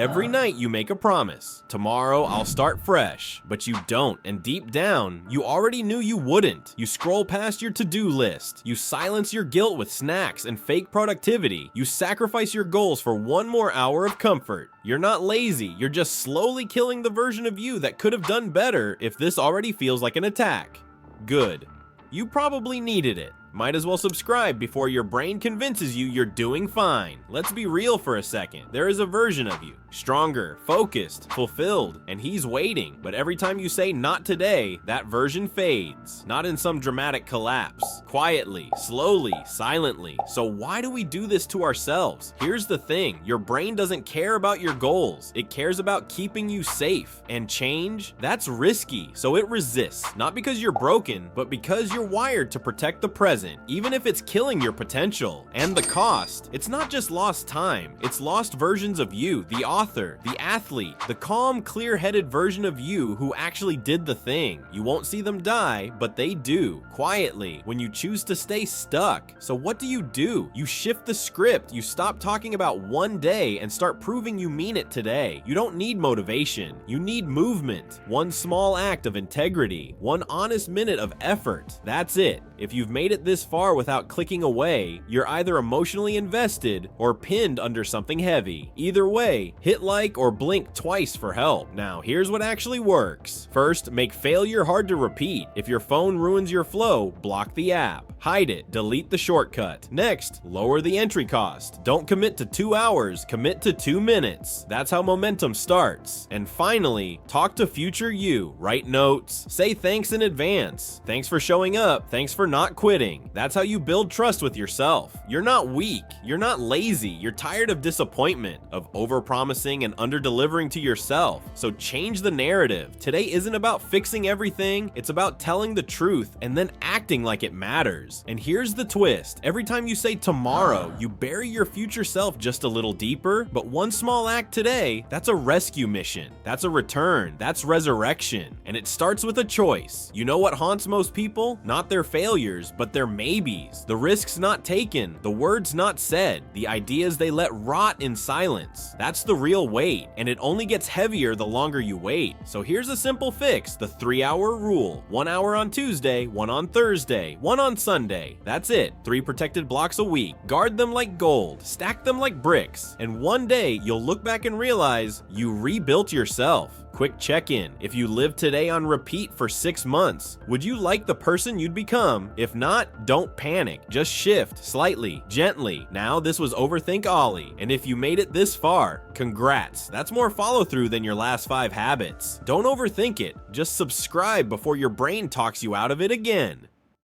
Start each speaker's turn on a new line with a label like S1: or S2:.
S1: Every night you make a promise. Tomorrow I'll start fresh. But you don't, and deep down, you already knew you wouldn't. You scroll past your to-do list. You silence your guilt with snacks and fake productivity. You sacrifice your goals for one more hour of comfort. You're not lazy, you're just slowly killing the version of you that could have done better if this already feels like an attack. Good. You probably needed it. Might as well subscribe before your brain convinces you you're doing fine. Let's be real for a second. There is a version of you, stronger, focused, fulfilled, and he's waiting. But every time you say not today, that version fades. Not in some dramatic collapse. Quietly, slowly, silently. So why do we do this to ourselves? Here's the thing, your brain doesn't care about your goals. It cares about keeping you safe. And change, that's risky, so it resists. Not because you're broken, but because you're wired to protect the present. Even if it's killing your potential. And the cost, it's not just lost time, it's lost versions of you, the author, the athlete, the calm, clear-headed version of you who actually did the thing. You won't see them die, but they do, quietly, when you choose to stay stuck. So what do? You shift the script, you stop talking about one day and start proving you mean it today. You don't need motivation, you need movement. One small act of integrity, one honest minute of effort. That's it. If you've made it this far without clicking away, you're either emotionally invested or pinned under something heavy. Either way, hit like or blink twice for help. Now, here's what actually works. First, make failure hard to repeat. If your phone ruins your flow, block the app. Hide it, delete the shortcut. Next, lower the entry cost. Don't commit to 2 hours, commit to 2 minutes. That's how momentum starts. And finally, talk to future you. Write notes, say thanks in advance. Thanks for showing up, thanks for not quitting. That's how you build trust with yourself. You're not weak, you're not lazy, you're tired of disappointment, of overpromising and under-delivering to yourself. So change the narrative. Today isn't about fixing everything, it's about telling the truth and then acting like it matters. And here's the twist. Every time you say tomorrow, you bury your future self just a little deeper, but one small act today, that's a rescue mission. That's a return. That's resurrection. And it starts with a choice. You know what haunts most people? Not their failures, but their maybes. The risks not taken, the words not said, the ideas they let rot in silence. That's the real weight, and it only gets heavier the longer you wait. So here's a simple fix, the 3-hour rule. 1 hour on Tuesday, 1 on Thursday, 1 on Sunday. That's it. 3 protected blocks a week. Guard them like gold. Stack them like bricks. And one day, you'll look back and realize you rebuilt yourself. Quick check-in. If you live today on repeat for 6 months, would you like the person you'd become? If not, don't panic. Just shift slightly, gently. Now, this was Overthink Ollie. And if you made it this far, congrats. That's more follow-through than your last 5 habits. Don't overthink it. Just subscribe before your brain talks you out of it again.